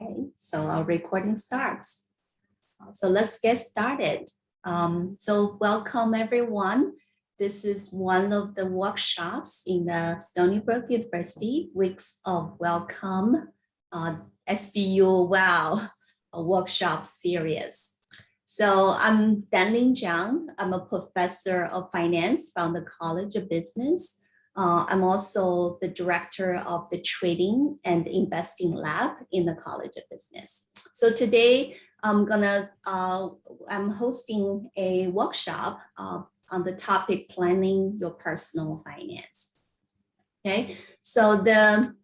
Okay, so our recording starts. So let's get started. So welcome everyone. This is one of the workshops in the Stony Brook University Weeks of Welcome SBU WOW workshop series. So I'm Danling Jiang. I'm a professor of finance from the College of Business. I'm also the director of the Trading and Investing Lab in the College of Business. So today I'm hosting a workshop on the topic planning your personal finance. Okay, so the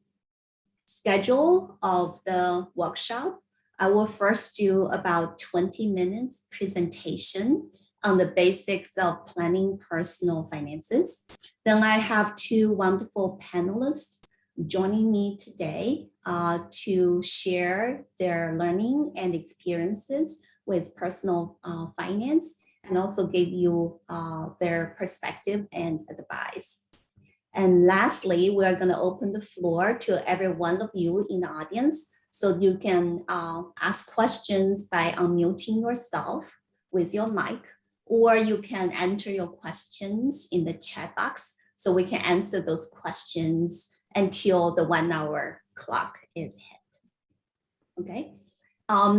schedule of the workshop, I will first do about 20 minutes presentation on the basics of planning personal finances. Then I have two wonderful panelists joining me today to share their learning and experiences with personal finance and also give you their perspective and advice. And lastly, we are going to open the floor to every one of you in the audience so you can ask questions by unmuting yourself with your mic, or you can enter your questions in the chat box so we can answer those questions until the 1 hour clock is hit. Okay.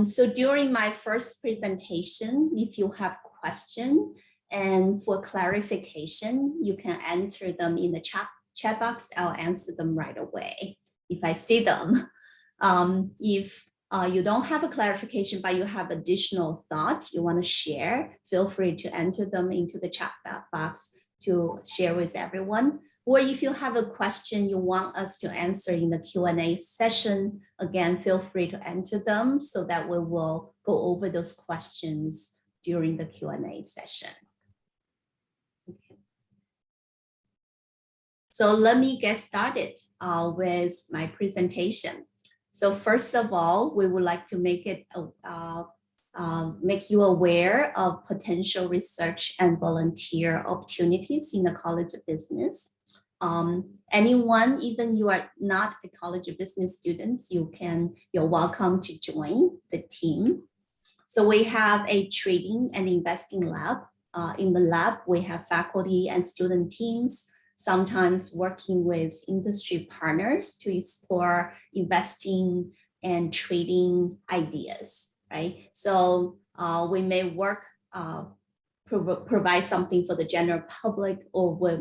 So during my first presentation, if you have questions and for clarification, you can enter them in the chat box. I'll answer them right away if I see them. If you don't have a clarification, but you have additional thoughts you want to share, feel free to enter them into the chat box to share with everyone. Or if you have a question you want us to answer in the Q&A session, again, feel free to enter them so that we will go over those questions during the Q&A session. Okay. So let me get started with my presentation. So first of all, we would like to make you aware of potential research and volunteer opportunities in the College of Business. Anyone, even you are not a College of Business students, you're welcome to join the team. So we have a trading and investing lab. In the lab, we have faculty and student teams, sometimes working with industry partners to explore investing and trading ideas, right? So we may work, provide something for the general public, or we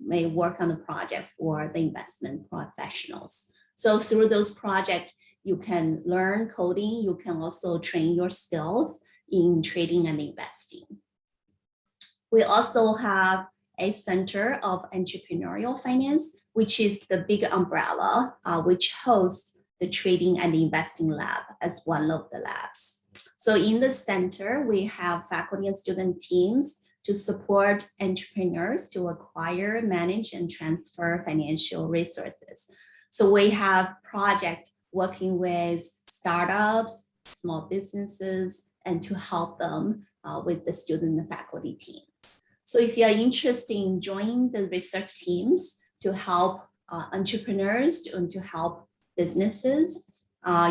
may work on a project for the investment professionals. So through those projects, you can learn coding, you can also train your skills in trading and investing. We also have a Center of Entrepreneurial Finance, which is the big umbrella, which hosts the Trading and Investing Lab as one of the labs. So in the center, we have faculty and student teams to support entrepreneurs to acquire, manage, and transfer financial resources. So we have projects working with startups, small businesses, and to help them with the student and faculty team. So if you are interested in joining the research teams to help entrepreneurs and to help businesses,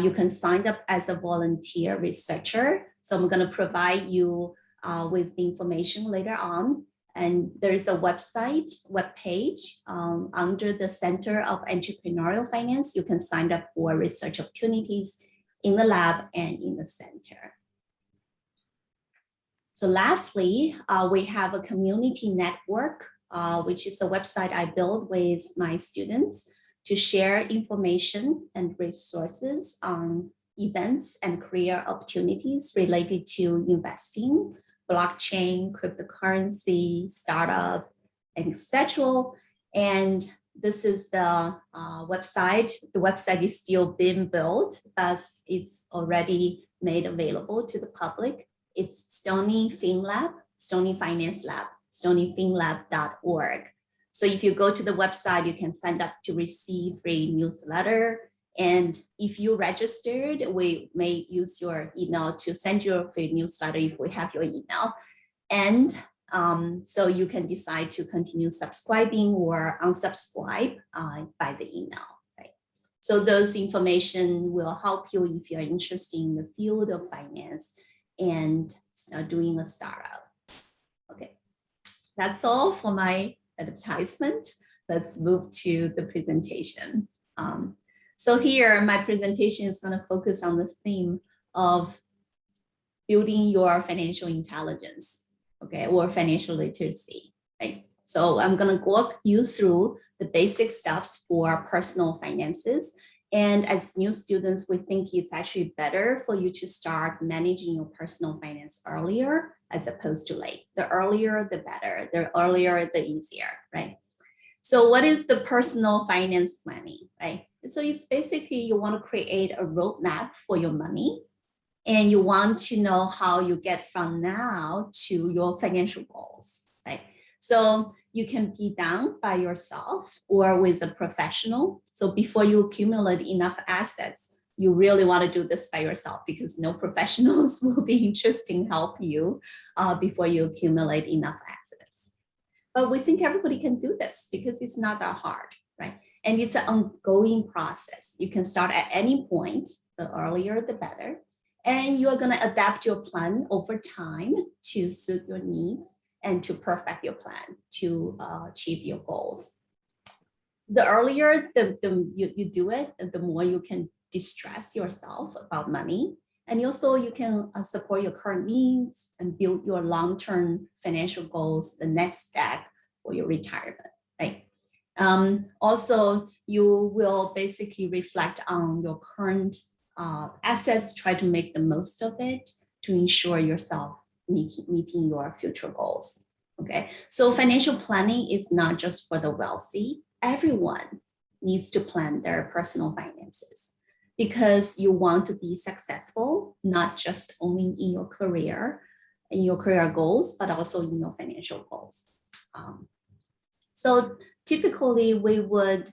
you can sign up as a volunteer researcher. So I'm going to provide you with the information later on. And there's a webpage under the Center of Entrepreneurial Finance. You can sign up for research opportunities in the lab and in the center. So lastly, we have a community network, which is a website I built with my students to share information and resources on events and career opportunities related to investing, blockchain, cryptocurrency, startups, etc. And this is the website. The website is still being built, but it's already made available to the public. It's Stony Finance Lab, stonyfinlab.org. So if you go to the website, you can sign up to receive free newsletter. And if you registered, we may use your email to send you a free newsletter if we have your email. And so you can decide to continue subscribing or unsubscribe by the email. Right? So those information will help you if you're interested in the field of finance and doing a startup. Okay, that's all for my advertisement. Let's move to the presentation. So here, my presentation is going to focus on the theme of building your financial intelligence, okay, or financial literacy, right? So I'm going to walk you through the basic stuffs for personal finances. And as new students, we think it's actually better for you to start managing your personal finance earlier as opposed to late. The earlier, the better. The earlier, the easier, right? So what is the personal finance planning, right? So it's basically you want to create a roadmap for your money, and you want to know how you get from now to your financial goals, right? So you can be done by yourself or with a professional. So before you accumulate enough assets, you really want to do this by yourself because no professionals will be interested in help you before you accumulate enough assets. But we think everybody can do this because it's not that hard, right? And it's an ongoing process. You can start at any point, the earlier, the better. And you're going to adapt your plan over time to suit your needs and to perfect your plan to achieve your goals. The earlier you do it, the more you can distress yourself about money. And also you can support your current needs and build your long-term financial goals, the next step for your retirement, right? Also, you will basically reflect on your current assets, try to make the most of it to ensure yourself meeting your future goals. Okay, so financial planning is not just for the wealthy. Everyone needs to plan their personal finances because you want to be successful, not just only in your career goals, but also in your financial goals. So typically we would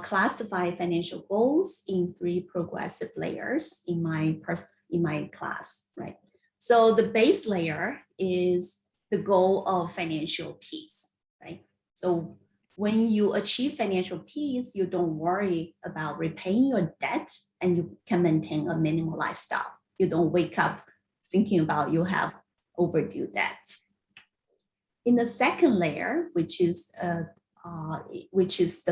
classify financial goals in 3 progressive layers in my class, right? So the base layer is the goal of financial peace, right? So when you achieve financial peace, you don't worry about repaying your debt and you can maintain a minimal lifestyle. You don't wake up thinking about you have overdue debts. In the second layer, which is the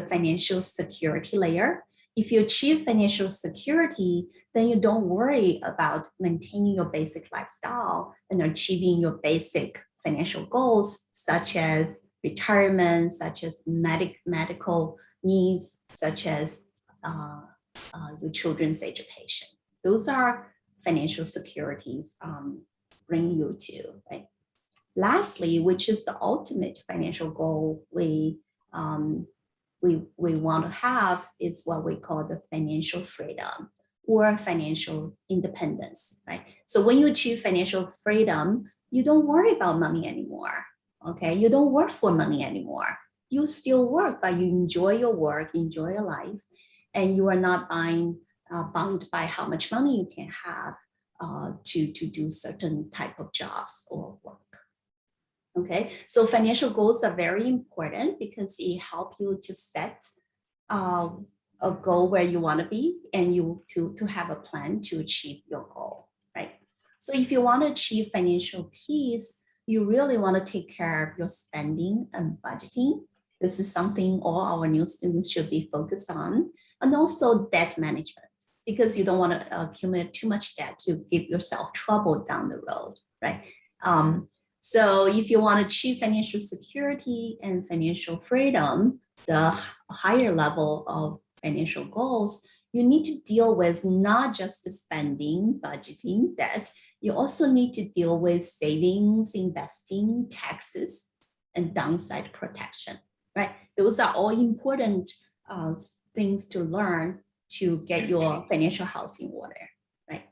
financial security layer, if you achieve financial security, then you don't worry about maintaining your basic lifestyle and achieving your basic financial goals, such as retirement, such as medical needs, such as your children's education. Those are financial securities bring you to, right? Lastly, which is the ultimate financial goal we want to have is what we call the financial freedom or financial independence, right? So when you achieve financial freedom, you don't worry about money anymore, okay? You don't work for money anymore. You still work, but you enjoy your work, enjoy your life, and you are not bound by how much money you can have to do certain type of jobs or work. Okay, so financial goals are very important because it helps you to set a goal where you want to be and you to have a plan to achieve your goal, right? So if you want to achieve financial peace, you really want to take care of your spending and budgeting. This is something all our new students should be focused on, and also debt management, because you don't want to accumulate too much debt to give yourself trouble down the road, right? So if you want to achieve financial security and financial freedom, the higher level of financial goals, you need to deal with not just the spending, budgeting, debt. You also need to deal with savings, investing, taxes, and downside protection, right? Those are all important things to learn to get your financial house in order, right?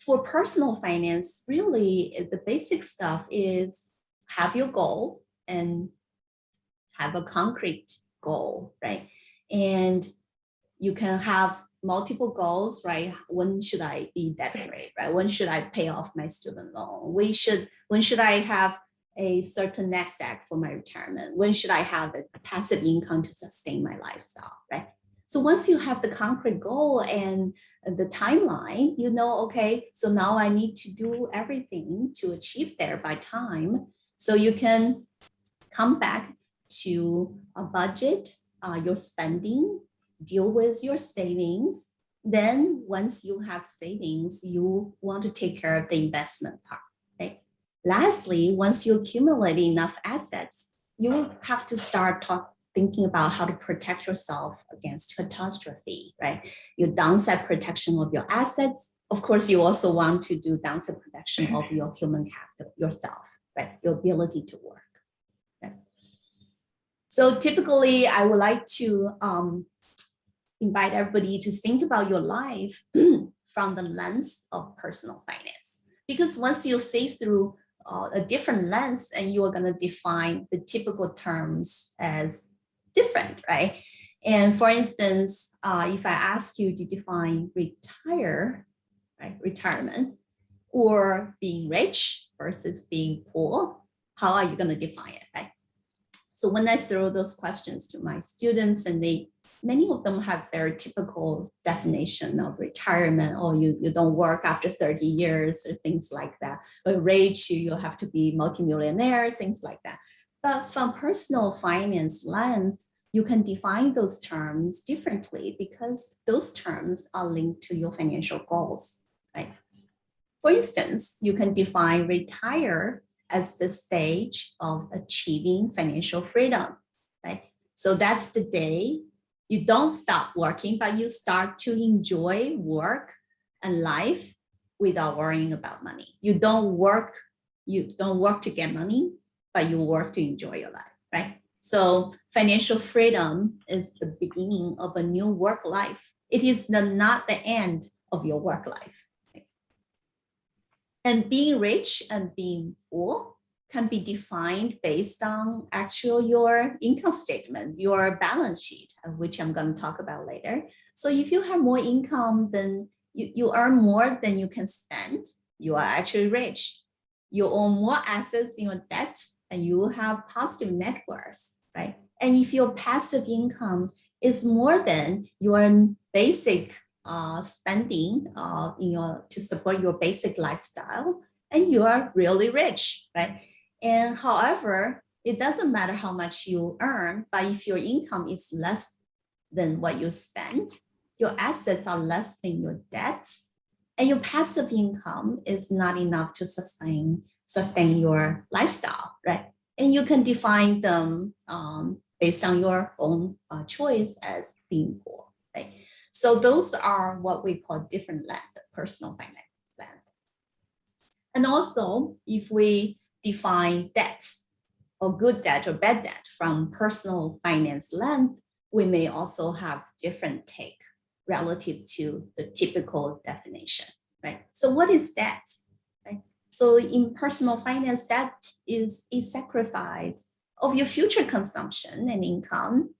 For personal finance, really the basic stuff is have your goal and have a concrete goal, right? And you can have multiple goals, right? When should I be debt free, right? When should I pay off my student loan? When should I have a certain nest egg for my retirement? When should I have a passive income to sustain my lifestyle, right? So once you have the concrete goal and the timeline, you know, okay, so now I need to do everything to achieve there by time. So you can come back to a budget, your spending, deal with your savings. Then once you have savings, you want to take care of the investment part, right? Lastly, once you accumulate enough assets, you have to start thinking about how to protect yourself against catastrophe, right? Your downside protection of your assets. Of course, you also want to do downside protection of your human capital yourself, right? Your ability to work. Right? So typically, I would like to invite everybody to think about your life from the lens of personal finance. Because once you see through a different lens, and you are going to define the typical terms as different, right? And for instance, if I ask you to define retire, right, retirement, or being rich versus being poor, how are you going to define it, right? So when I throw those questions to my students, and many of them have their typical definition of retirement, or you don't work after 30 years or things like that. Or rich, you'll have to be multimillionaire, things like that. But from personal finance lens, you can define those terms differently because those terms are linked to your financial goals, right? For instance, you can define retire as the stage of achieving financial freedom, right? So that's the day you don't stop working, but you start to enjoy work and life without worrying about money. You don't work to get money, but you work to enjoy your life, right? So financial freedom is the beginning of a new work life. It is not the end of your work life. And being rich and being poor can be defined based on your income statement, your balance sheet, which I'm going to talk about later. So if you have more income than you earn more than you can spend, you are actually rich. You own more assets in your debt, and you have positive net worth, right? And if your passive income is more than your basic spending to support your basic lifestyle, and you are really rich, right? And however, it doesn't matter how much you earn, but if your income is less than what you spend, your assets are less than your debt, and your passive income is not enough to sustain your lifestyle, right? And you can define them based on your own choice as being poor, right? So those are what we call different lens, personal finance lens. And also, if we define debt or good debt or bad debt from personal finance lens, we may also have different take relative to the typical definition, right? So what is debt, right? So in personal finance, debt is a sacrifice of your future consumption and income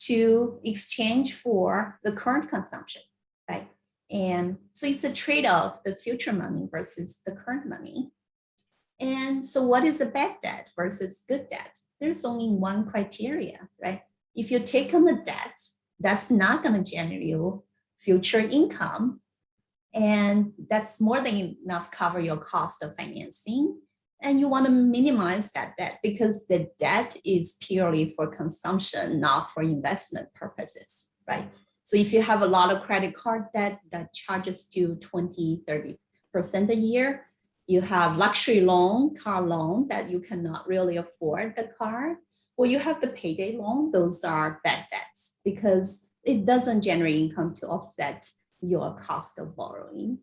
to exchange for the current consumption, right? And so it's a trade-off, the future money versus the current money. And so what is a bad debt versus good debt? There's only one criteria, right? If you take on the debt, that's not going to generate you future income, and that's more than enough cover your cost of financing. And you want to minimize that debt because the debt is purely for consumption, not for investment purposes, right? So if you have a lot of credit card debt that charges you 20-30% a year, you have luxury loan, car loan that you cannot really afford the car, or you have the payday loan, those are bad debts because it doesn't generate income to offset your cost of borrowing.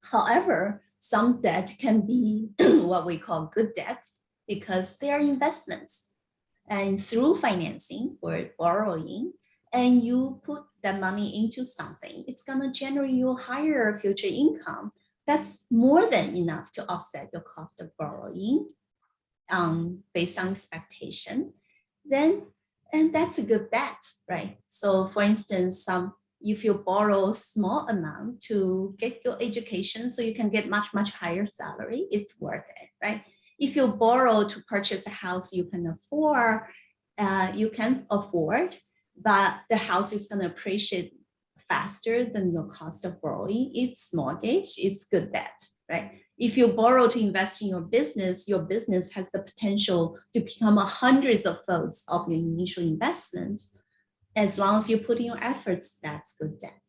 However, some debt can be what we call good debt because they are investments. And through financing or borrowing, and you put that money into something, it's going to generate you higher future income. That's more than enough to offset your cost of borrowing based on expectation. And that's a good bet, right? So for instance, if you borrow a small amount to get your education so you can get much higher salary, it's worth it, right? If you borrow to purchase a house you can afford, but the house is going to appreciate faster than your cost of borrowing. It's mortgage, it's good debt, right? If you borrow to invest in your business has the potential to become hundreds of folds of your initial investments. As long as you put in your efforts, that's good debt,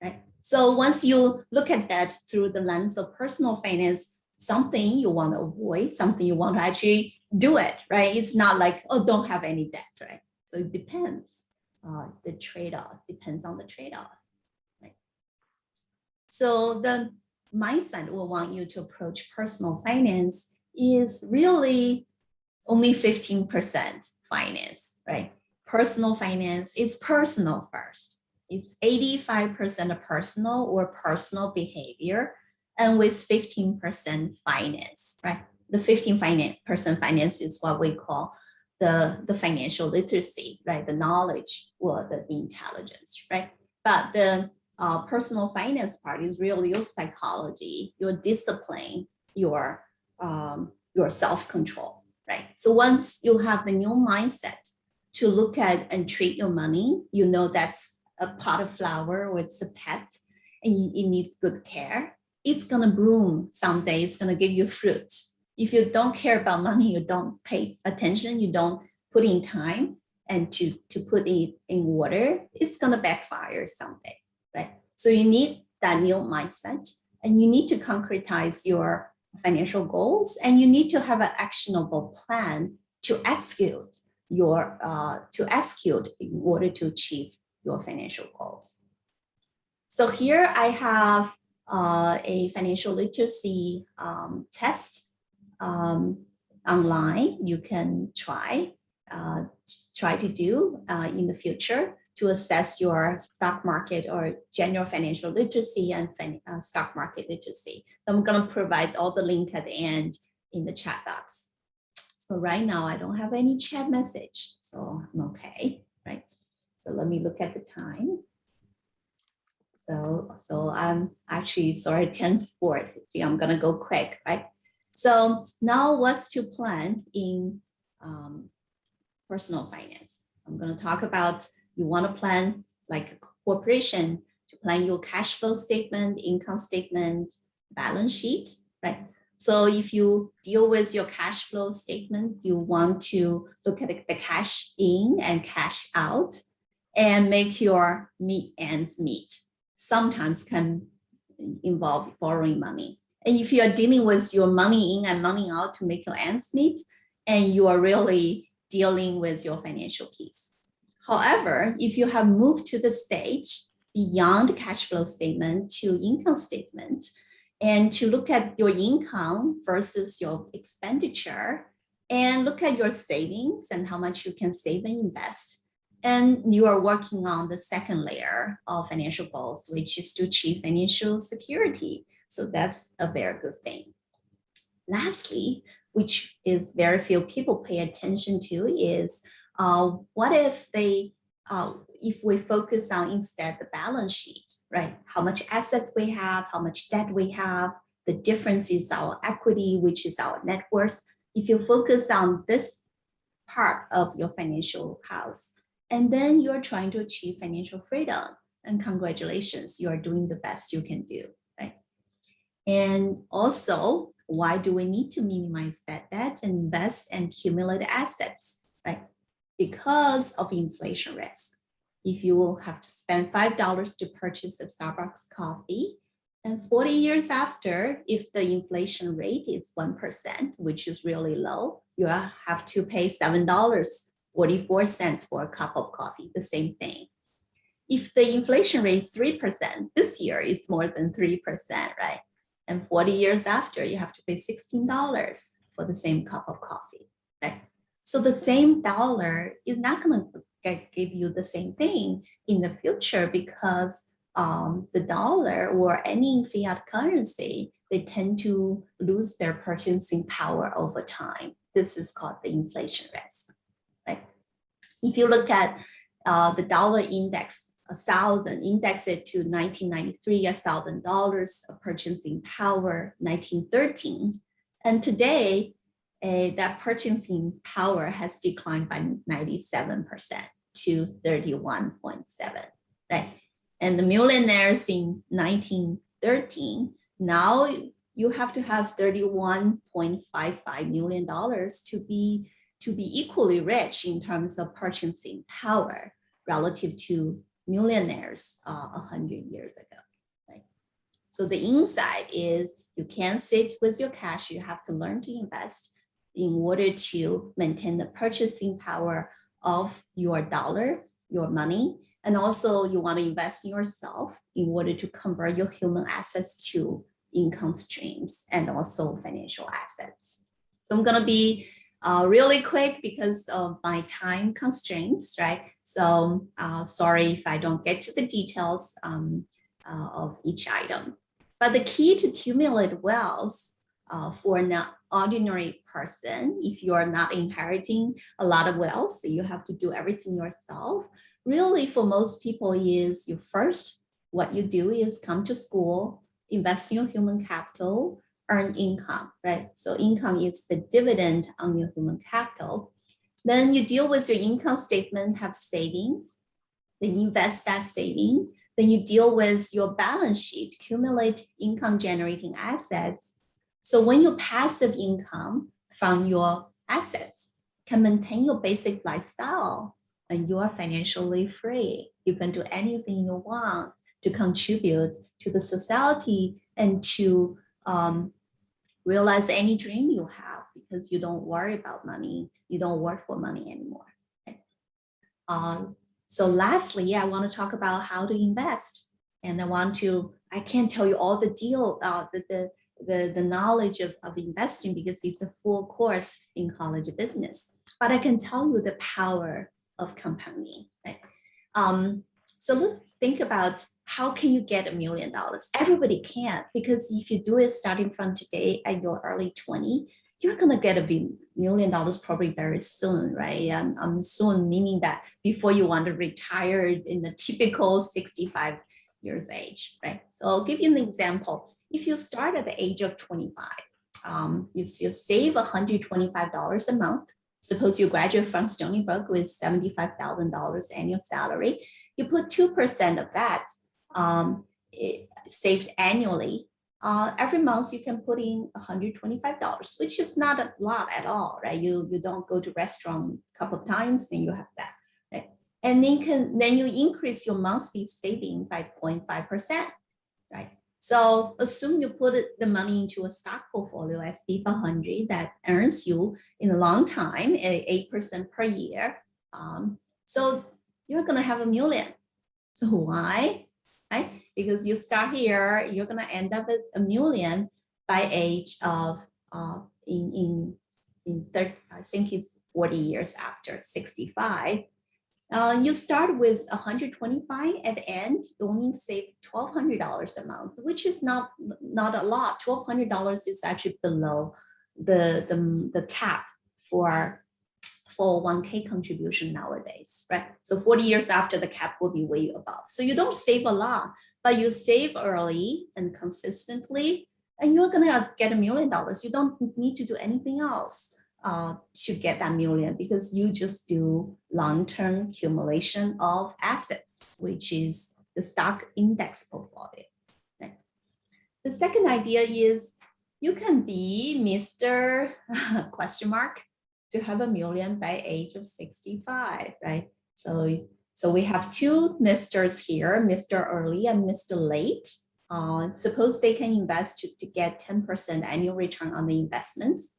right? So once you look at that through the lens of personal finance, something you want to avoid, something you want to actually do it, right? It's not like, oh, don't have any debt, right? So it depends. The trade-off depends on the trade-off, right? So the mindset we want you to approach personal finance is really only 15% finance, right? Personal finance is personal first. It's 85% of personal or personal behavior, and with 15% finance, right? The 15% finance is what we call the financial literacy, right? The knowledge or the intelligence, right? But the personal finance part is really your psychology, your discipline, your self-control, right? So once you have the new mindset to look at and treat your money, you know that's a pot of flower or it's a pet and it needs good care. It's gonna bloom someday, it's gonna give you fruits. If you don't care about money, you don't pay attention, you don't put in time and to put it in water, it's gonna backfire someday, right? So you need that new mindset and you need to concretize your financial goals and you need to have an actionable plan to execute in order to achieve your financial goals. So here I have a financial literacy test online you can try to do in the future to assess your stock market or general financial literacy and stock market literacy. So I'm going to provide all the link at the end in the chat box. So right now I don't have any chat message, so I'm okay, right? So let me look at the time. So I'm actually, sorry, 10:40. I'm going to go quick, right? So now what's to plan in personal finance? I'm going to talk about you want to plan like a corporation to plan your cash flow statement, income statement, balance sheet, right? So if you deal with your cash flow statement, you want to look at the cash in and cash out and make your ends meet. Sometimes can involve borrowing money. And if you are dealing with your money in and money out to make your ends meet, and you are really dealing with your financial piece. However, if you have moved to the stage beyond cash flow statement to income statement, and to look at your income versus your expenditure, and look at your savings and how much you can save and invest, and you are working on the second layer of financial goals, which is to achieve financial security. So that's a very good thing. Lastly, which is very few people pay attention to, is what if we focus on instead the balance sheet, right? How much assets we have, how much debt we have, the difference is our equity, which is our net worth. If you focus on this part of your financial house, and then you're trying to achieve financial freedom, and congratulations, you are doing the best you can do, right? And also, why do we need to minimize that debt and invest and accumulate assets, right? Because of inflation risk. If you will have to spend $5 to purchase a Starbucks coffee, and 40 years after, if the inflation rate is 1%, which is really low, you have to pay $7.44 for a cup of coffee, the same thing. If the inflation rate is 3%, this year it's more than 3%, right? And 40 years after, you have to pay $16 for the same cup of coffee, right? So the same dollar is not going to give you the same thing in the future because the dollar or any fiat currency, they tend to lose their purchasing power over time. This is called the inflation risk, right? If you look at the dollar index, 1,000, index it to 1993, $1,000 of purchasing power, 1913. And today, that purchasing power has declined by 97%. to 31.7, right? And the millionaires in 1913, now you have to have $31.55 million to be equally rich in terms of purchasing power relative to millionaires 100 years ago, right? So the insight is you can't sit with your cash, you have to learn to invest in order to maintain the purchasing power of your dollar, your money, and also you want to invest in yourself in order to convert your human assets to income streams and also financial assets. So I'm going to be really quick because of my time constraints, right? So sorry if I don't get to the details of each item. But the key to accumulate wealth for an ordinary person, if you are not inheriting a lot of wealth, so you have to do everything yourself. Really, for most people, is you first, what you do is come to school, invest in your human capital, earn income, right? So income is the dividend on your human capital. Then you deal with your income statement, have savings, then invest that saving. Then you deal with your balance sheet, accumulate income generating assets. So when your passive income from your assets can maintain your basic lifestyle and you are financially free, you can do anything you want to contribute to the society and to realize any dream you have because you don't worry about money, you don't work for money anymore. Okay? So lastly, I want to talk about how to invest. And I can't tell you all the the knowledge of investing because it's a full course in college of business, but I can tell you the power of compounding, right? So let's think about how can you get $1 million? Everybody can't, because if you do it starting from today at your early 20, you're gonna get $1 million probably very soon, right? And soon meaning that before you want to retire in the typical 65 years age, right? So I'll give you an example. If you start at the age of 25, if you save $125 a month, suppose you graduate from Stony Brook with $75,000 annual salary, you put 2% of that saved annually. Every month you can put in $125, which is not a lot at all, right? You don't go to restaurant a couple of times, then you have that, right? And then you increase your monthly saving by 0.5%, right? So assume you put the money into a stock portfolio, SBU 100, that earns you in a long time at 8% per year. So you're gonna have $1 million. So why? Right? Because you start here, you're gonna end up at $1 million by age of in 30, I think it's 40 years after 65. You start with 125 at the end, you only save $1,200 a month, which is not a lot. $1,200 is actually below the cap for 401k contribution nowadays, right? So 40 years after, the cap will be way above. So you don't save a lot, but you save early and consistently, and you're gonna get $1 million. You don't need to do anything else to get that $1 million, because you just do long-term accumulation of assets, which is the stock index portfolio. Right? The second idea is you can be Mr. question mark to have $1 million by age of 65, right? So we have two Misters here, Mr. Early and Mr. Late. Suppose they can invest to get 10% annual return on the investments.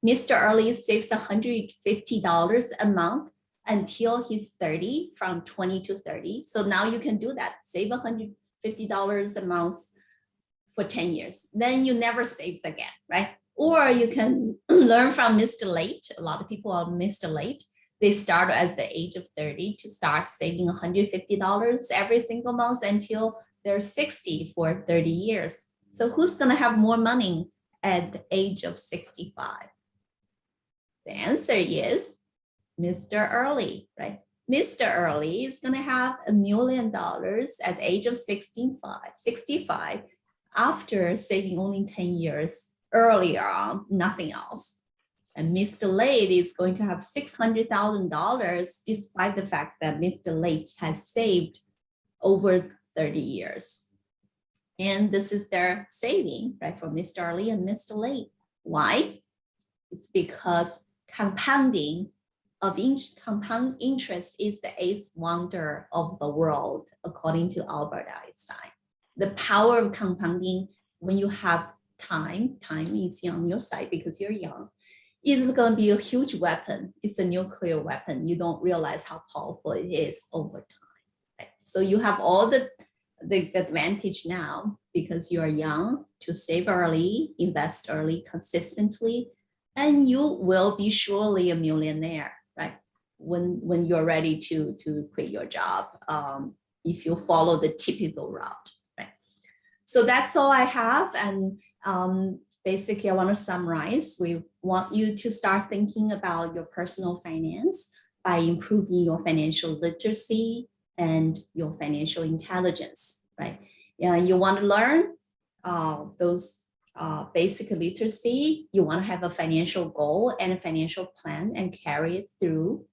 Mr. Early saves $150 a month until he's 30, from 20 to 30. So now you can do that, save $150 a month for 10 years. Then you never saves again, right? Or you can learn from Mr. Late. A lot of people are Mr. Late. They start at the age of 30 to start saving $150 every single month until they're 60 for 30 years. So who's gonna have more money at the age of 65? The answer is Mr. Early, right? Mr. Early is gonna have $1 million at the age of 65 after saving only 10 years earlier on, nothing else. And Mr. Late is going to have $600,000 despite the fact that Mr. Late has saved over 30 years. And this is their saving, right, for Mr. Early and Mr. Late. Why? It's because compounding of compound interest is the eighth wonder of the world, according to Albert Einstein. The power of compounding when you have time is on your side because you're young, is going to be a huge weapon. It's a nuclear weapon. You don't realize how powerful it is over time. Right? So you have all the advantage now because you're young to save early, invest early consistently, and you will be surely a millionaire, right? When you're ready to quit your job, if you follow the typical route, right? So that's all I have. And basically, I want to summarize. We want you to start thinking about your personal finance by improving your financial literacy and your financial intelligence, right? You want to learn those basic literacy. You want to have a financial goal and a financial plan and carry it through.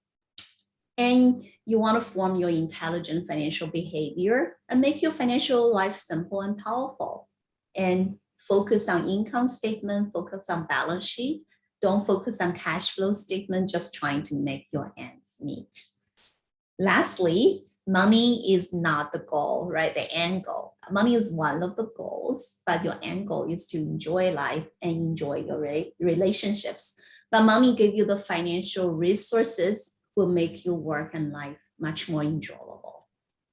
And you want to form your intelligent financial behavior and make your financial life simple and powerful. And focus on income statement, focus on balance sheet. Don't focus on cash flow statement, just trying to make your ends meet. Lastly, money is not the goal, right? The end goal. Money is one of the goals, but your end goal is to enjoy life and enjoy your relationships. But money give you the financial resources will make your work and life much more enjoyable,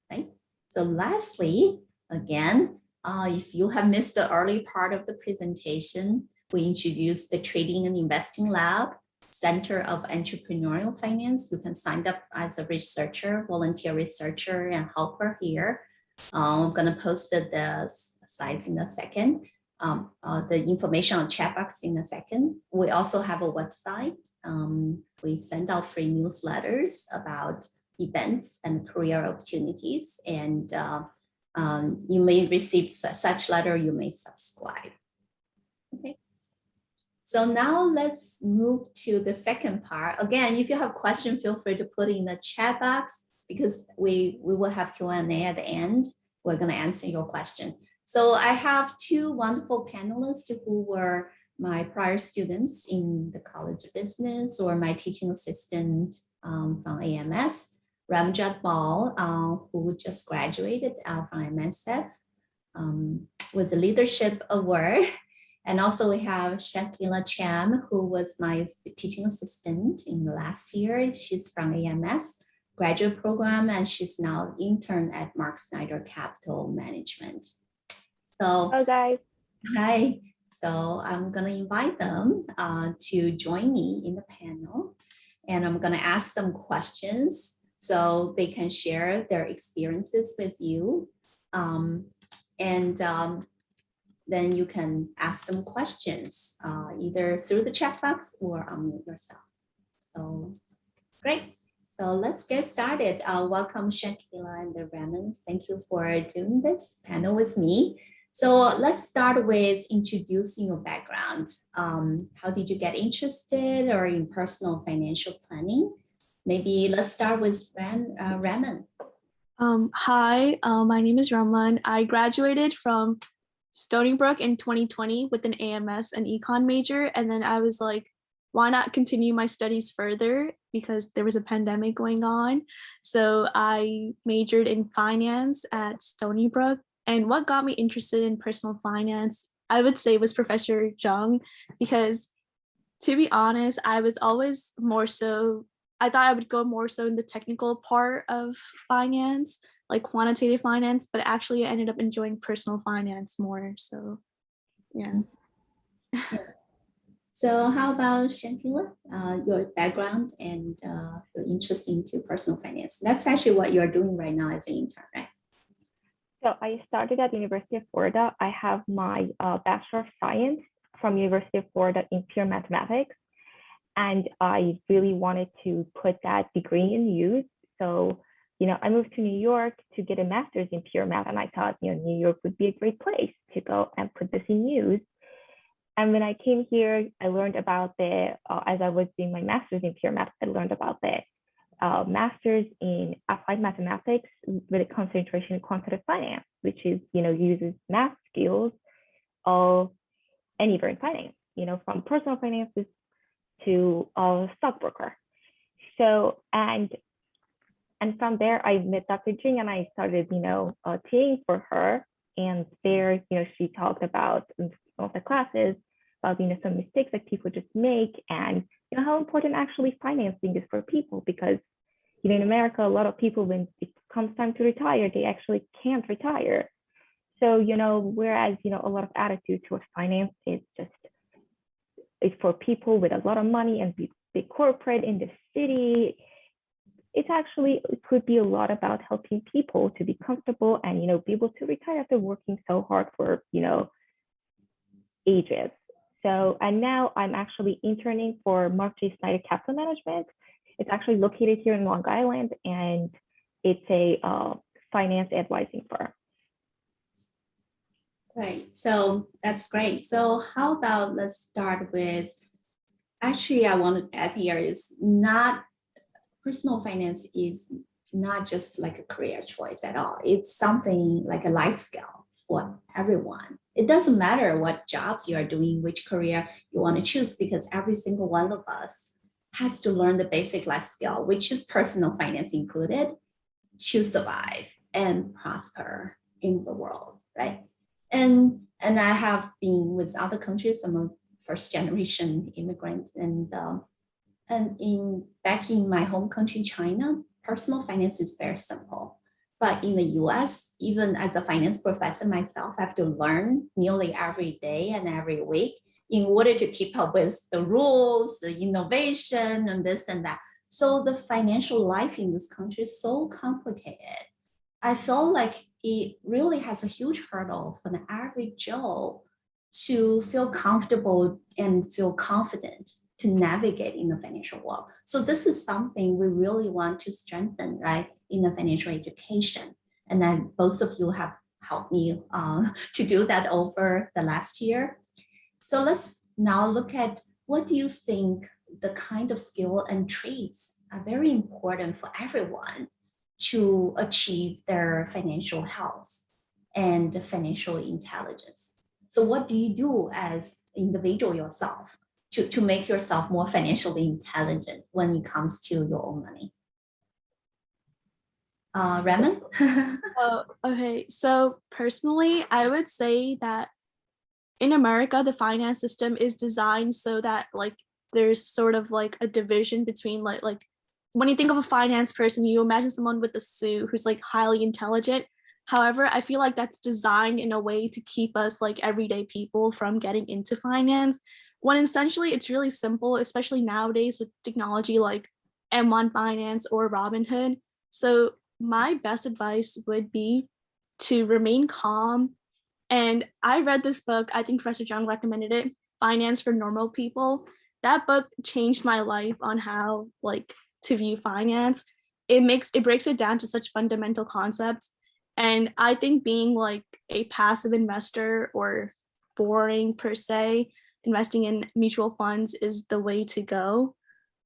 right? So lastly, again, if you have missed the early part of the presentation, we introduced the Trading and Investing Lab, Center of Entrepreneurial Finance. You can sign up as a researcher, volunteer researcher, and helper here. I'm going to post the slides in a second, the information on chat box in a second. We also have a website. We send out free newsletters about events and career opportunities, and you may receive such letter, you may subscribe. Okay. So now let's move to the second part. Again, if you have questions, feel free to put it in the chat box because we will have Q&A at the end. We're going to answer your question. So I have two wonderful panelists who were my prior students in the College of Business or my teaching assistant from AMS, Ramjat Bal, who just graduated from MSF with the Leadership Award. And also we have Shakila Cham, who was my teaching assistant in the last year. She's from AMS graduate program, and she's now intern at Mark Snyder Capital Management. So, hello guys. Hi. So I'm going to invite them to join me in the panel, and I'm going to ask them questions so they can share their experiences with you. Then you can ask them questions either through the chat box or unmute yourself. So great. So let's get started. Welcome Shakila and Raman. Thank you for doing this panel with me. So let's start with introducing your background. How did you get interested or in personal financial planning? Maybe let's start with Raman. Hi, my name is Raman. I graduated from Stony Brook in 2020 with an AMS and econ major. And then I was like, why not continue my studies further because there was a pandemic going on. So I majored in finance at Stony Brook. And what got me interested in personal finance, I would say, was Professor Jiang, because to be honest, I was always I thought I would go more so in the technical part of finance, like quantitative finance, but actually I ended up enjoying personal finance more. So, yeah. So how about Shakila, your background and your interest into personal finance? That's actually what you're doing right now as an intern, right? So I started at University of Florida. I have my Bachelor of Science from University of Florida in pure mathematics. And I really wanted to put that degree in use. So, I moved to New York to get a master's in pure math. And I thought, New York would be a great place to go and put this in use. And when I came here, I learned about as I was doing my master's in pure math, I learned about the master's in applied mathematics with a concentration in quantitative finance, which is, uses math skills of anywhere in finance, from personal finances to a stockbroker. So, and from there, I met Dr. Jiang and I started, TAing for her. And there, she talked about in some of the classes about, some mistakes that people just make and, how important actually financing is for people because, in America, a lot of people, when it comes time to retire, they actually can't retire. So, whereas, a lot of attitude towards finance is just, it's for people with a lot of money and big corporate in the city. It could be a lot about helping people to be comfortable and, be able to retire after working so hard for, ages. So, and now I'm actually interning for Mark J. Snyder Capital Management. It's actually located here in Long Island, and it's a finance advising firm. Right. So that's great. So how about let's start with, actually, I want to add here is not personal finance is not just like a career choice at all. It's something like a life skill for everyone. It doesn't matter what jobs you are doing, which career you want to choose, because every single one of us has to learn the basic life skill, which is personal finance included, to survive and prosper in the world, right? And I have been with other countries. I'm a first generation immigrant, and back in my home country, China, personal finance is very simple. But in the US, even as a finance professor myself, I have to learn nearly every day and every week in order to keep up with the rules, the innovation, and this and that. So the financial life in this country is so complicated. I feel like it really has a huge hurdle for the average Joe to feel comfortable and feel confident to navigate in the financial world. So this is something we really want to strengthen, right, in the financial education. And then both of you have helped me to do that over the last year. So let's now look at, what do you think the kind of skill and traits are very important for everyone to achieve their financial health and financial intelligence? So what do you do as individual yourself to make yourself more financially intelligent when it comes to your own money? Raman? Oh, okay. So personally, I would say that in America, the finance system is designed so that like there's sort of like a division between like when you think of a finance person, you imagine someone with a suit who's like highly intelligent. However, I feel like that's designed in a way to keep us like everyday people from getting into finance, when essentially it's really simple, especially nowadays with technology like M1 Finance or Robinhood. So my best advice would be to remain calm. And I read this book, I think Professor Jiang recommended it, Finance for Normal People. That book changed my life on how like to view finance. It breaks it down to such fundamental concepts. And I think being like a passive investor or boring per se, investing in mutual funds is the way to go.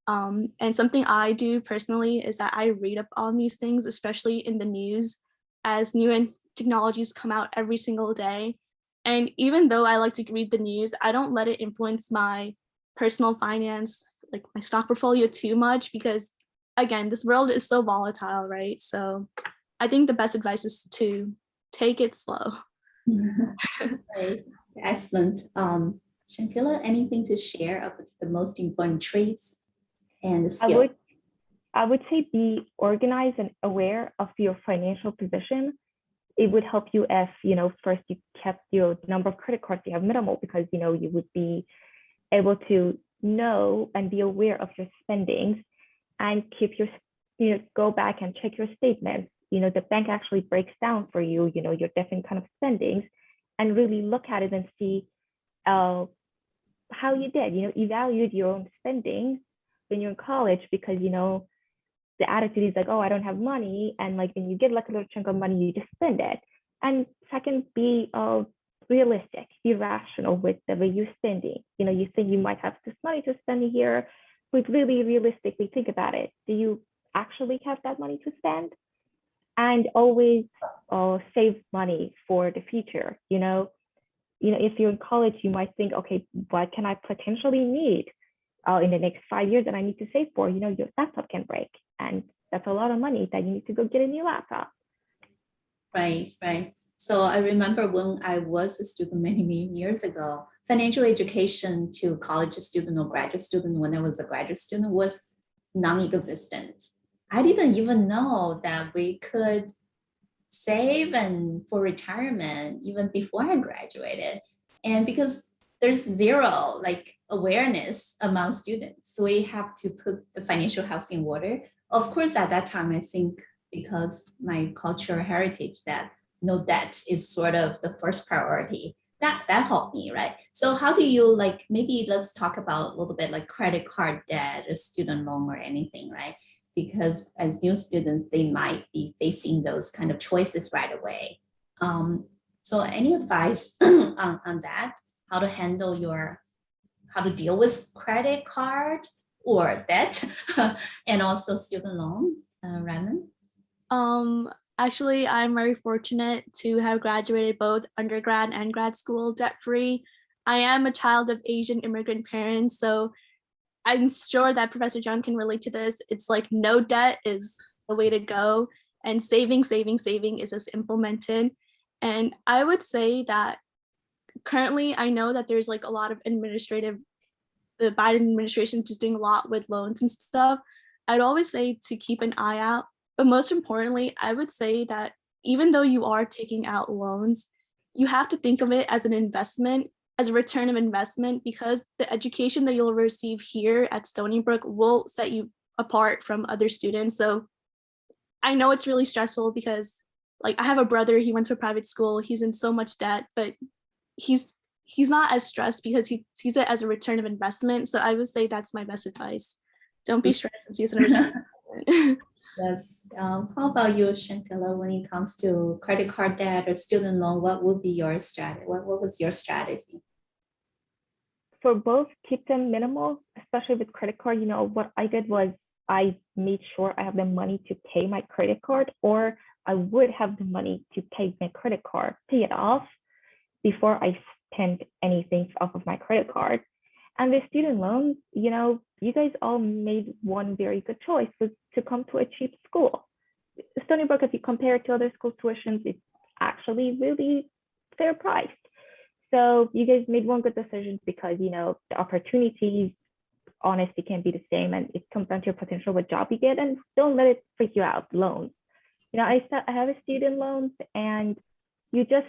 And something I do personally is that I read up on these things, especially in the news, as new technologies come out every single day. And even though I like to read the news, I don't let it influence my personal finance, like my stock portfolio too much, because again, this world is so volatile, right? So I think the best advice is to take it slow. Right. Excellent. Shantila, anything to share of the most important traits and the skill? I would say be organized and aware of your financial position. It would help you if, first you kept your number of credit cards you have minimal, because, you would be able to know and be aware of your spendings and keep your, go back and check your statements. The bank actually breaks down for you, your different kind of spendings, and really look at it and see how you did, evaluate your own spending when you're in college, because, the attitude is like, oh, I don't have money. And like when you get like a little chunk of money, you just spend it. And second, be realistic, be rational with the way you're spending. You think you might have this money to spend here, but really realistically think about it. Do you actually have that money to spend? And always save money for the future. If you're in college, you might think, okay, what can I potentially need in the next 5 years that I need to save for? Your laptop can break, and that's a lot of money that you need to go get a new laptop. Right, right. So I remember when I was a student many, many years ago, financial education to college student or graduate student when I was a graduate student was non-existent. I didn't even know that we could save and for retirement even before I graduated. And because there's zero like awareness among students, so we have to put the financial house in order. Of course, at that time, I think because my cultural heritage that no debt is sort of the first priority, that helped me, right? So how do you like, maybe let's talk about a little bit like credit card debt or student loan or anything, right? Because as new students, they might be facing those kind of choices right away. So any advice on that, how to handle how to deal with credit card or debt and also student loan, Raymond? Actually, I'm very fortunate to have graduated both undergrad and grad school debt-free. I am a child of Asian immigrant parents, so I'm sure that Professor Jiang can relate to this. It's like no debt is the way to go, and saving is just implemented. And I would say that currently I know that there's like a lot of the Biden administration is doing a lot with loans and stuff. I'd always say to keep an eye out. But most importantly, I would say that even though you are taking out loans, you have to think of it as an investment, as a return of investment, because the education that you'll receive here at Stony Brook will set you apart from other students. So I know it's really stressful because like I have a brother, he went to a private school, he's in so much debt, but he's not as stressed because he sees it as a return of investment. So I would say that's my best advice. Don't be stressed and see it as a return of investment. Yes. How about you, Shantella, when it comes to credit card debt or student loan, what would be your strategy? What was your strategy? For both, keep them minimal, especially with credit card. What I did was I made sure I have the money to pay my credit card, or I would have the money to pay my credit card, pay it off before I spend anything off of my credit card. And the student loans, you guys all made one very good choice, was to come to a cheap school. Stony Brook, if you compare it to other school tuitions, it's actually really fair priced. So you guys made one good decision because, the opportunities honestly can be the same, and it comes down to your potential, what job you get, and don't let it freak you out. Loans. I have a student loans, and you just,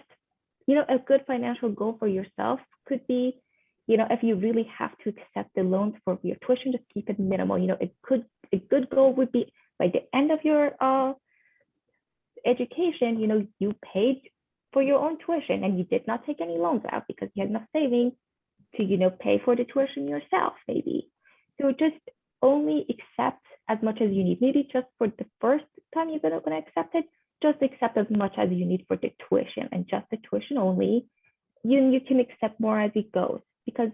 a good financial goal for yourself could be, if you really have to accept the loans for your tuition, just keep it minimal. A good goal would be by the end of your education, you paid for your own tuition and you did not take any loans out because you had enough savings to, pay for the tuition yourself, maybe. So just only accept as much as you need. Maybe just for the first time you're going to accept it, just accept as much as you need for the tuition, and just the tuition only. You can accept more as it goes, because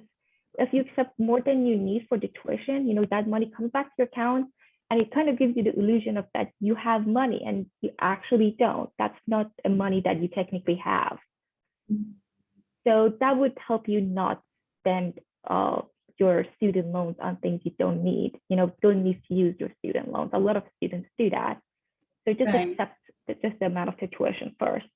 if you accept more than you need for the tuition, that money comes back to your account, and it kind of gives you the illusion of that you have money, and you actually don't. That's not a money that you technically have. So that would help you not spend your student loans on things you don't need. Don't need to use your student loans. A lot of students do that. So just accept just the amount of the tuition first.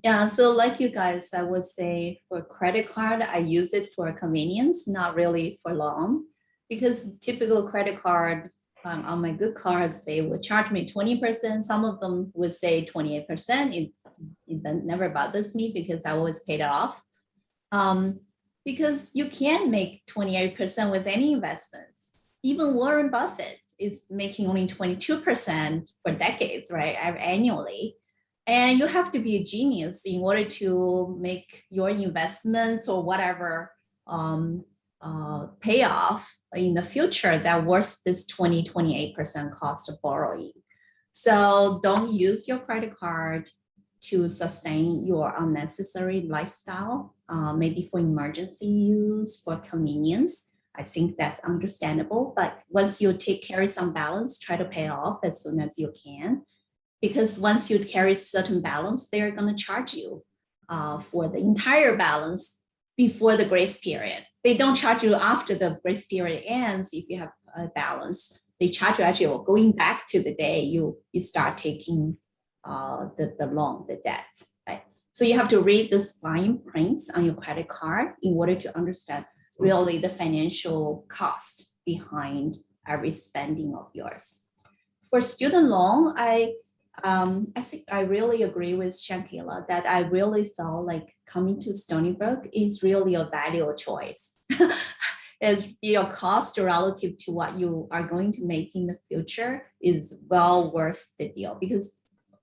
Yeah, so like you guys, I would say for credit card, I use it for convenience, not really for loan, because typical credit card on my good cards, they would charge me 20%. Some of them would say 28%. It never bothers me because I always paid it off. Because you can make 28% with any investments. Even Warren Buffett is making only 22% for decades, right? Annually. And you have to be a genius in order to make your investments or whatever pay off in the future that worth this 28% cost of borrowing. So don't use your credit card to sustain your unnecessary lifestyle, maybe for emergency use, for convenience. I think that's understandable. But once you carry some balance, try to pay off as soon as you can. Because once you carry certain balance, they're going to charge you for the entire balance before the grace period. They don't charge you after the grace period ends if you have a balance. They charge you actually going back to the day you start taking the loan, the debt, right? So you have to read this fine prints on your credit card in order to understand really the financial cost behind every spending of yours. For student loan, I think I really agree with Shankila that I really felt like coming to Stony Brook is really a valuable choice. Your cost relative to what you are going to make in the future is well worth the deal, because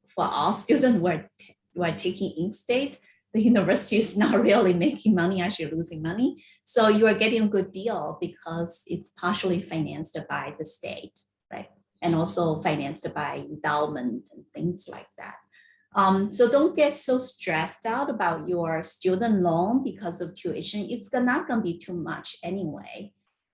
for all students who are taking in-state, the university is not really making money, actually losing money. So you are getting a good deal because it's partially financed by the state, right? And also financed by endowment and things like that. So don't get so stressed out about your student loan because of tuition. It's not going to be too much anyway.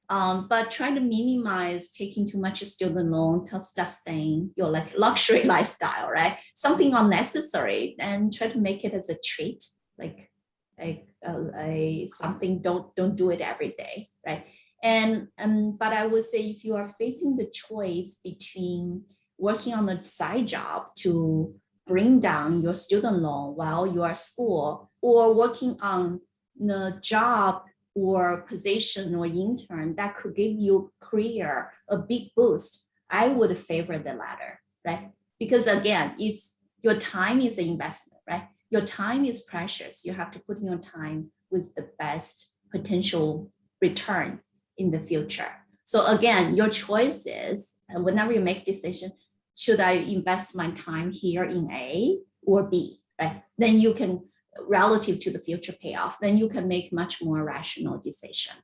But try to minimize taking too much student loan to sustain your like luxury lifestyle, right? Something unnecessary, and try to make it as a treat, like something. Don't do it every day, right? And but I would say if you are facing the choice between working on a side job to bring down your student loan while you are at school, or working on the job or position or intern that could give you career a big boost, I would favor the latter, right? Because again, it's your time is an investment, right? Your time is precious. You have to put in your time with the best potential return in the future. So again, your choice is, whenever you make a decision, should I invest my time here in A or B, right? Then you can, relative to the future payoff, then you can make much more rational decision.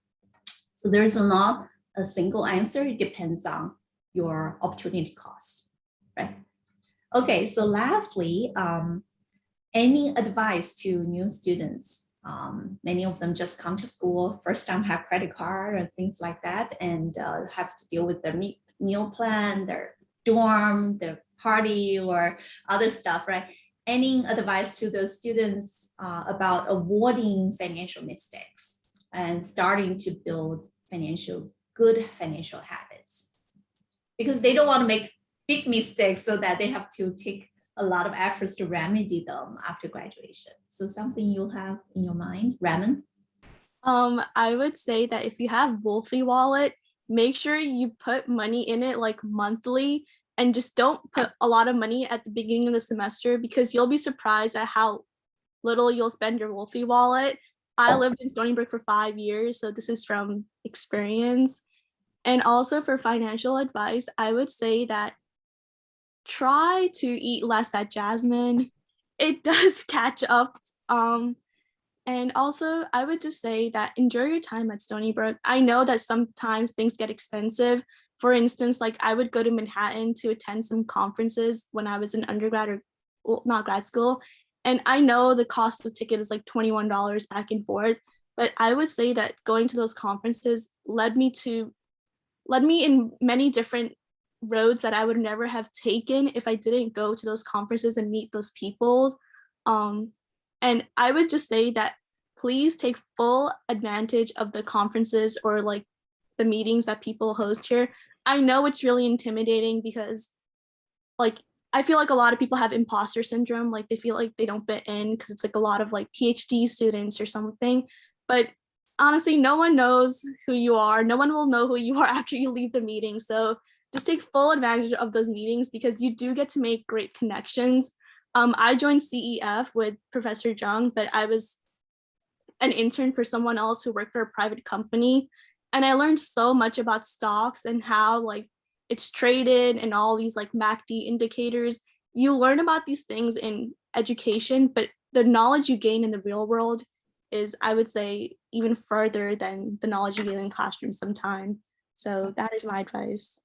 So there's not a single answer. It depends on your opportunity cost, right? Okay, so lastly, any advice to new students? Many of them just come to school, first time have credit card and things like that, and have to deal with their meal plan, their dorm, their party, or other stuff, right? Any advice to those students about avoiding financial mistakes and starting to build good financial habits? Because they don't want to make big mistakes so that they have to take a lot of efforts to remedy them after graduation. So something you have in your mind, Raman? I would say that if you have Wolfie Wallet, make sure you put money in it like monthly, and just don't put a lot of money at the beginning of the semester, because you'll be surprised at how little you'll spend your Wolfie Wallet. I lived in Stony Brook for 5 years, so this is from experience. And also for financial advice, I would say that try to eat less at Jasmine. It does catch up. And also, I would just say that enjoy your time at Stony Brook. I know that sometimes things get expensive. For instance, like I would go to Manhattan to attend some conferences when I was in undergrad, or well, not grad school. And I know the cost of ticket is like $21 back and forth. But I would say that going to those conferences led me in many different roads that I would never have taken if I didn't go to those conferences and meet those people. And I would just say that please take full advantage of the conferences or like the meetings that people host here. I know it's really intimidating because like I feel like a lot of people have imposter syndrome, like they feel like they don't fit in because it's like a lot of like PhD students or something. But honestly, no one knows who you are. No one will know who you are after you leave the meeting. So just take full advantage of those meetings because you do get to make great connections. I joined CEF with Professor Jiang, but I was an intern for someone else who worked for a private company. And I learned so much about stocks and how like it's traded and all these like MACD indicators. You learn about these things in education, but the knowledge you gain in the real world is, I would say, even further than the knowledge you gain in classroom sometimes. So that is my advice.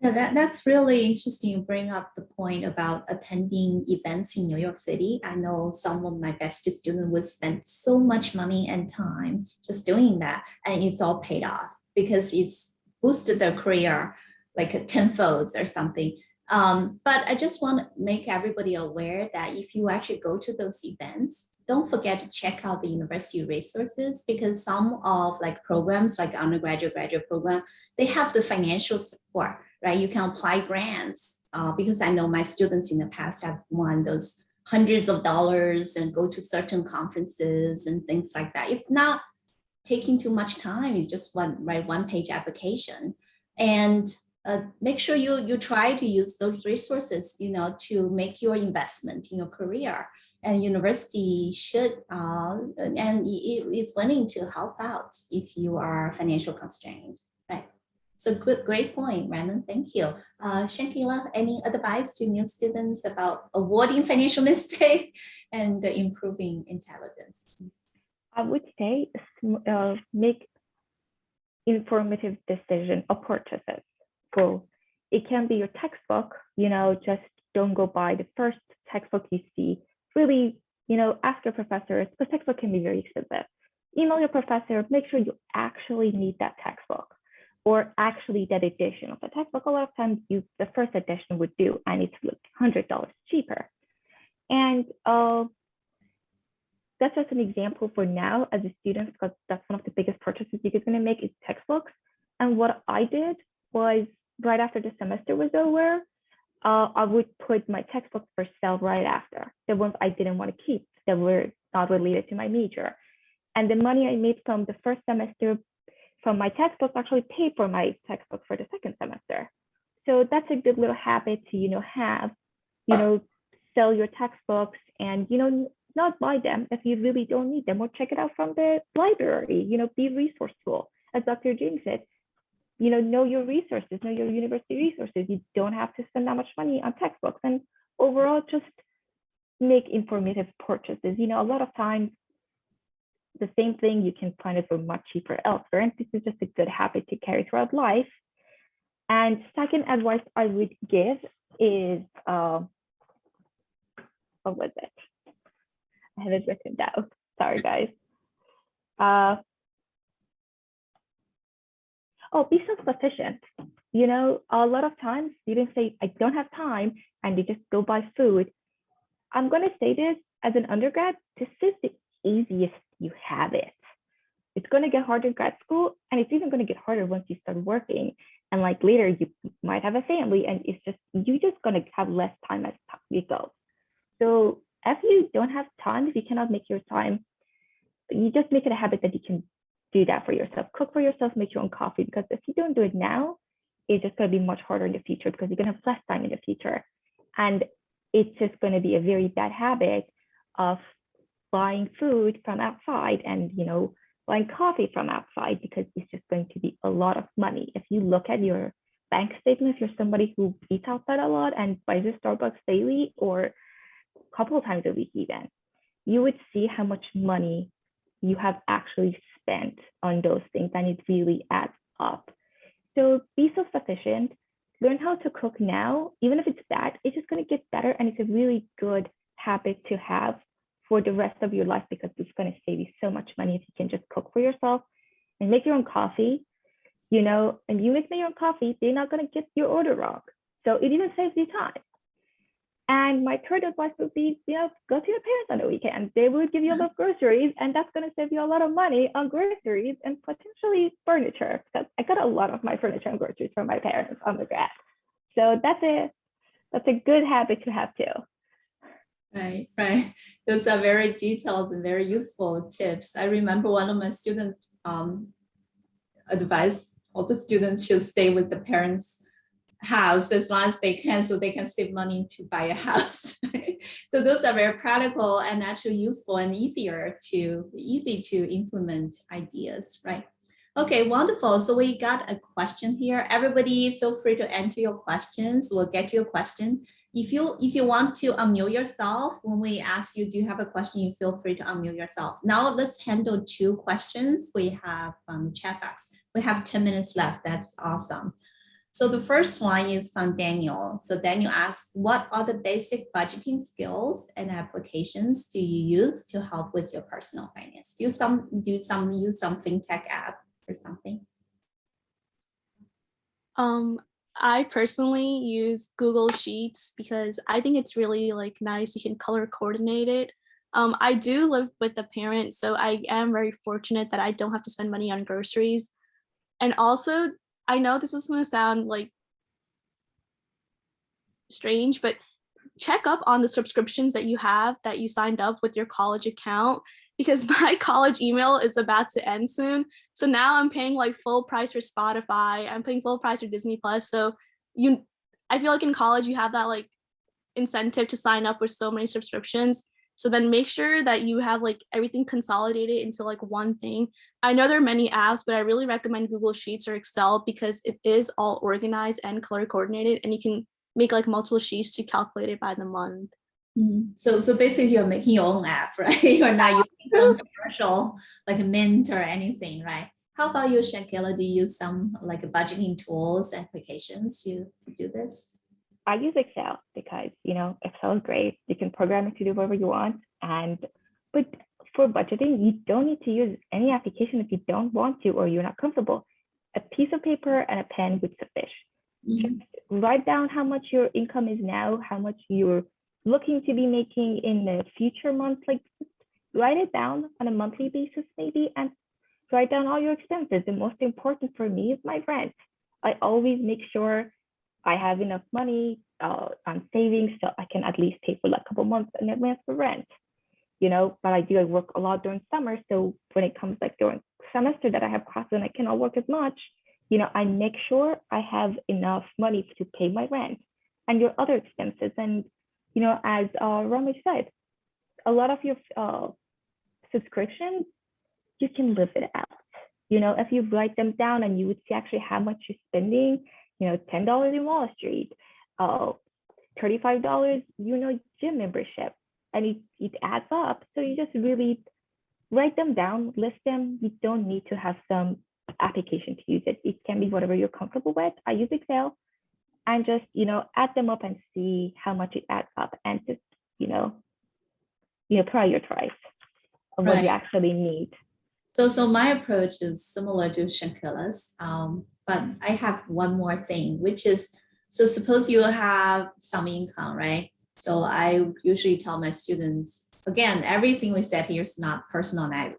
Yeah, that's really interesting. You bring up the point about attending events in New York City. I know some of my best students would spend so much money and time just doing that, and it's all paid off because it's boosted their career like a tenfold or something. But I just want to make everybody aware that if you actually go to those events, don't forget to check out the university resources because some of like programs like undergraduate, graduate program, they have the financial support, right? You can apply grants because I know my students in the past have won those hundreds of dollars and go to certain conferences and things like that. It's not taking too much time. It's just write one-page application, and make sure you try to use those resources, to make your investment in your career. And university should and it's willing to help out if you are financial constrained, right? So great point, Raymond. Thank you. Shankila, any advice to new students about avoiding financial mistake and improving intelligence? I would say make informative decision of purchases. So it can be your textbook, just don't go buy the first textbook you see. Really, ask your professor, the textbook can be very expensive. Email your professor, make sure you actually need that textbook or actually that edition of the textbook. A lot of times the first edition would do, and it's like $100 cheaper. And that's just an example for now as a student, because that's one of the biggest purchases you're going to make is textbooks. And what I did was right after the semester was over, I would put my textbooks for sale right after, the ones I didn't want to keep that were not related to my major. And the money I made from the first semester from my textbooks actually paid for my textbooks for the second semester. So that's a good little habit to, have, sell your textbooks and, not buy them if you really don't need them, or check it out from the library, be resourceful. As Dr. Jiang said, know your resources, know your university resources. You don't have to spend that much money on textbooks, and overall just make informative purchases. A lot of times the same thing you can find it for much cheaper elsewhere, and this is just a good habit to carry throughout life. And second advice I would give is, what was it? I have it written down. Sorry, guys. Be self-sufficient. A lot of times students say, I don't have time, and they just go buy food. I'm going to say this as an undergrad, this is the easiest you have it. It's going to get harder in grad school, and it's even going to get harder once you start working. And like later, you might have a family, and you're just going to have less time as you go. So if you don't have time, if you cannot make your time, you just make it a habit that you can do that for yourself. Cook for yourself, make your own coffee, because if you don't do it now, it's just going to be much harder in the future because you're going to have less time in the future. And it's just going to be a very bad habit of buying food from outside and, buying coffee from outside, because it's just going to be a lot of money. If you look at your bank statement, if you're somebody who eats outside a lot and buys a Starbucks daily or a couple of times a week even, you would see how much money you have actually spent on those things, and it really adds up. So be self-sufficient, learn how to cook now. Even if it's bad, it's just going to get better, and it's a really good habit to have for the rest of your life, because it's going to save you so much money if you can just cook for yourself and make your own coffee, and you make your own coffee, they're not going to get your order wrong. So it even saves you time. And my third advice would be, go to your parents on the weekend. They will give you a lot of groceries, and that's going to save you a lot of money on groceries and potentially furniture, because I got a lot of my furniture and groceries from my parents undergrad. So that's a good habit to have too. Right. Those are very detailed and very useful tips. I remember one of my students advised all the students should stay with the parents' house as long as they can, so they can save money to buy a house. So those are very practical and actually useful and easy to implement ideas, right? Okay, wonderful. So we got a question here. Everybody feel free to enter your questions. We'll get to your question. If you want to unmute yourself, when we ask you, do you have a question, you feel free to unmute yourself. Now let's handle 2 questions we have chat box. We have 10 minutes left. That's awesome. So the first one is from Daniel. So Daniel asked, what are the basic budgeting skills and applications do you use to help with your personal finance? Use some fintech app or something? I personally use Google Sheets because I think it's really like nice. You can color coordinate it. I do live with a parent, so I am very fortunate that I don't have to spend money on groceries. And also, I know this is going to sound like strange, but check up on the subscriptions that you have that you signed up with your college account, because my college email is about to end soon. So now I'm paying like full price for Spotify. I'm paying full price for Disney Plus. So I feel like in college you have that like incentive to sign up with so many subscriptions. So then make sure that you have like everything consolidated into like one thing. I know there are many apps, but I really recommend Google Sheets or Excel because it is all organized and color coordinated, and you can make like multiple sheets to calculate it by the month. So basically you're making your own app, right? You're not using some commercial like a Mint or anything, right? How about you, Shankela? Do you use some like budgeting tools, applications to do this? I use Excel because, Excel is great. You can program it to do whatever you want. But for budgeting, you don't need to use any application if you don't want to or you're not comfortable. A piece of paper and a pen would suffice. Just write down how much your income is now, how much you're looking to be making in the future months. Like, write it down on a monthly basis maybe, and write down all your expenses. The most important for me is my rent. I always make sure I have enough money on savings so I can at least pay for like a couple months in advance for rent. But I work a lot during summer. So when it comes like during semester that I have classes and I cannot work as much, I make sure I have enough money to pay my rent and your other expenses. And, as Ramesh said, a lot of your subscriptions, you can live it out. If you write them down and you would see actually how much you're spending, $10 in Wall Street, $35, gym membership, and it adds up. So you just really write them down, list them. You don't need to have some application to use it. It can be whatever you're comfortable with. I use Excel and just, add them up and see how much it adds up and just, prioritize of what you actually need. So my approach is similar to Shankela's, but I have one more thing, which is, so suppose you have some income, right? So I usually tell my students, again, everything we said here is not personalized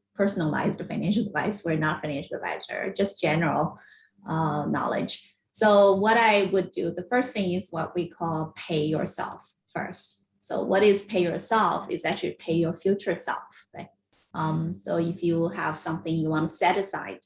financial advice. We're not financial advisor, just general knowledge. So what I would do, the first thing is what we call pay yourself first. So what is pay yourself is actually pay your future self, right? So if you have something you want to set aside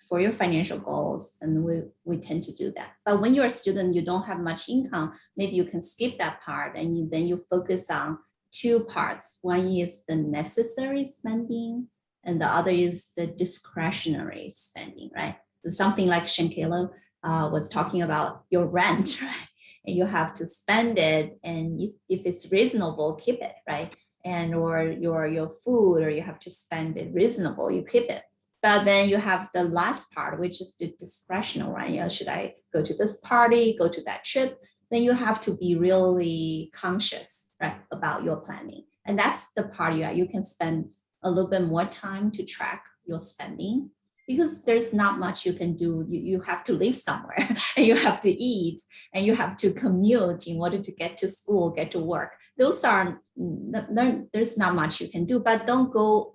for your financial goals, and we tend to do that. But when you're a student, you don't have much income, maybe you can skip that part and then you focus on two parts. One is the necessary spending and the other is the discretionary spending, right? So something like Shankela was talking about your rent, right? And you have to spend it, and if it's reasonable, keep it, right? And or your food, or you have to spend it reasonable, you keep it. But then you have the last part, which is the discretional, right? Should I go to this party, go to that trip? Then you have to be really conscious, right, about your planning. And that's the part you can spend a little bit more time to track your spending, because there's not much you can do. You have to live somewhere and you have to eat and you have to commute in order to get to school, get to work. Those are, there's not much you can do, but don't go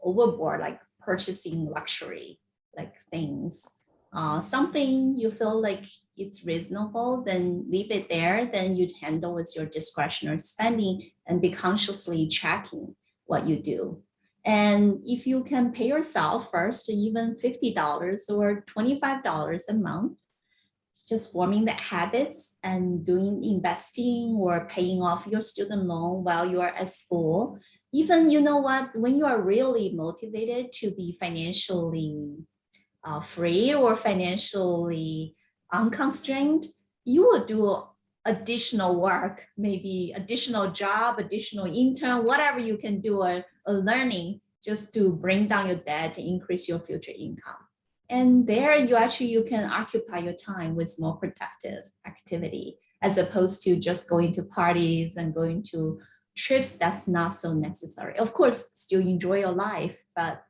overboard, like purchasing luxury, like things. Something you feel like it's reasonable, then leave it there. Then you'd handle with your discretionary spending and be consciously tracking what you do. And if you can pay yourself first, even $50 or $25 a month, it's just forming the habits and doing investing or paying off your student loan while you are at school. Even, you know what, when you are really motivated to be financially free or financially unconstrained, you will do additional work, maybe additional job, additional intern, whatever you can do, a learning just to bring down your debt and increase your future income. And there you can occupy your time with more productive activity as opposed to just going to parties and going to trips that's not so necessary. Of course, still enjoy your life, but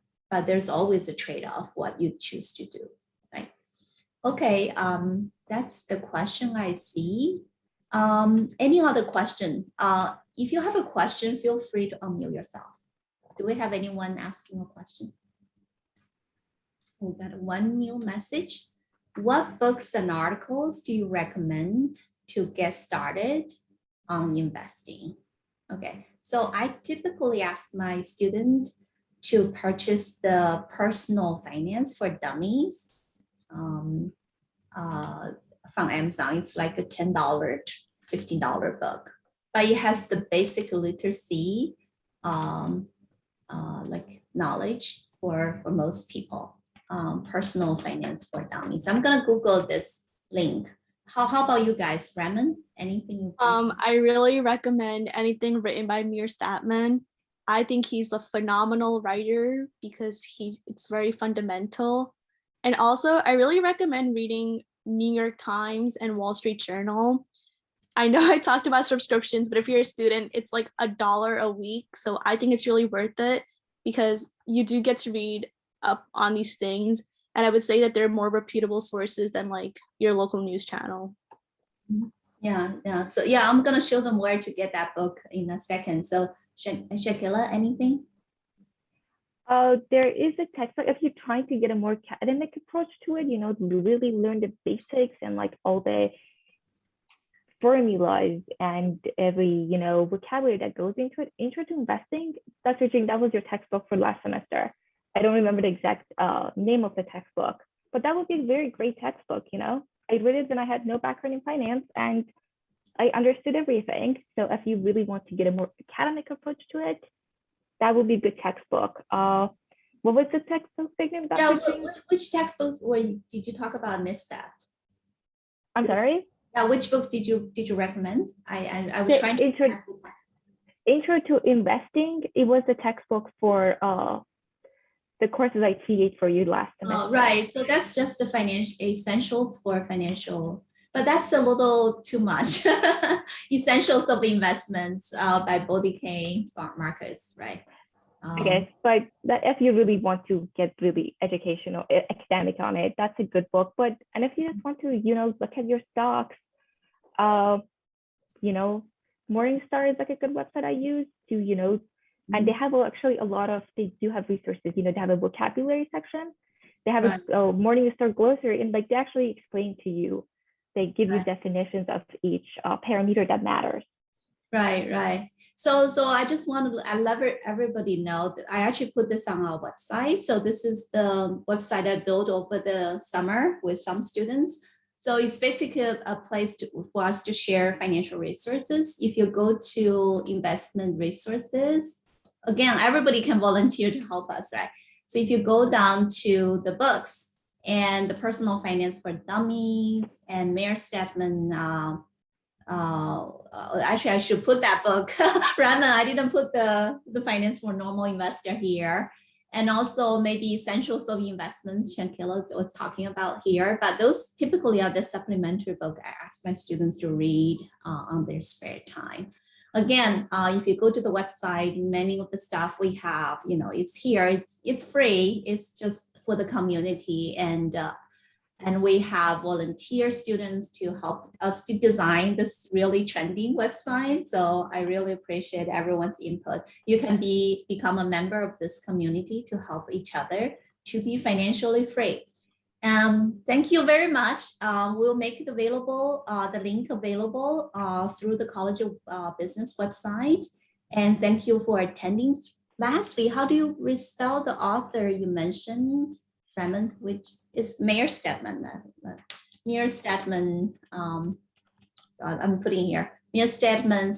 there's always a trade-off what you choose to do, right? Okay, that's the question I see. Any other question? If you have a question, feel free to unmute yourself. Do we have anyone asking a question? We got one new message. What books and articles do you recommend to get started on investing? Okay, so I typically ask my student to purchase the Personal Finance for Dummies from Amazon. It's like a $10, $15 book, but it has the basic literacy like knowledge for most people. Personal Finance for Dummies. I'm gonna Google this link. How about you guys, Raman? Anything? I really recommend anything written by Mir Statman. I think he's a phenomenal writer because it's very fundamental. And also, I really recommend reading New York Times and Wall Street Journal. I know I talked about subscriptions, but if you're a student, it's like $1 a week. So I think it's really worth it because you do get to read up on these things. And I would say that they're more reputable sources than like your local news channel. Yeah. So yeah, I'm gonna show them where to get that book in a second. So Shakila, anything? There is a textbook if you're trying to get a more academic approach to it, really learn the basics and like all the formulas and every, vocabulary that goes into it. Intro to Investing, Dr. Jing, that was your textbook for last semester. I don't remember the exact name of the textbook, but that would be a very great textbook, I read it when I had no background in finance and I understood everything. So if you really want to get a more academic approach to it, that would be a good textbook. What was the textbook name? Yeah, which textbook did you talk about? I missed that. I'm sorry? Yeah, which book did you recommend? I was trying to Intro to Investing. It was the textbook for the courses I created for you last semester. Oh, right. So that's just the financial essentials for financial, but that's a little too much. Essentials of Investments by Bodie Marcus, right? Okay, but if you really want to get really educational, academic on it, that's a good book. And if you just want to, look at your stocks, Morningstar is like a good website I use to, and they have they do have resources, they have a vocabulary section. They have a Morningstar glossary and like they actually explain to you, they give you definitions of each parameter that matters. Right. So I just want to let everybody know that I actually put this on our website. So this is the website I built over the summer with some students. So it's basically a place for us to share financial resources. If you go to investment resources, again, everybody can volunteer to help us, right? So if you go down to the books and the Personal Finance for Dummies and Mayer Statman, actually I should put that book. Raman, I didn't put the Finance for Normal Investor here. And also maybe Essentials of Investments, Shankila was talking about here, but those typically are the supplementary book I ask my students to read on their spare time. Again, if you go to the website, many of the stuff we have, it's here, it's free, it's just for the community, and we have volunteer students to help us to design this really trending website. So I really appreciate everyone's input. You can become a member of this community to help each other to be financially free. Thank you very much. We'll make it available, the link available through the College of Business website. And thank you for attending. Lastly, how do you respell the author you mentioned, Raman, which is Mayer Statman? Mayer Statman, so I'm putting here, Mayer Statman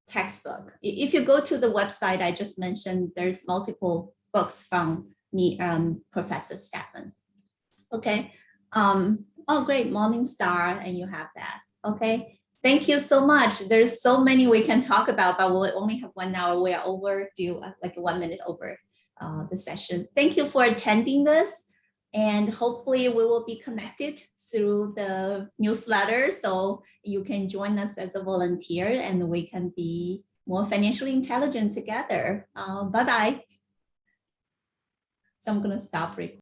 textbook. If you go to the website I just mentioned, there's multiple books from me, Professor Statman. Okay. Oh, great, Morningstar, and you have that. Okay. Thank you so much. There's so many we can talk about, but we'll only have 1 hour. We are overdue, like 1 minute over. the session. Thank you for attending this. And hopefully we will be connected through the newsletter. So you can join us as a volunteer and we can be more financially intelligent together. Bye-bye. So I'm going to stop recording.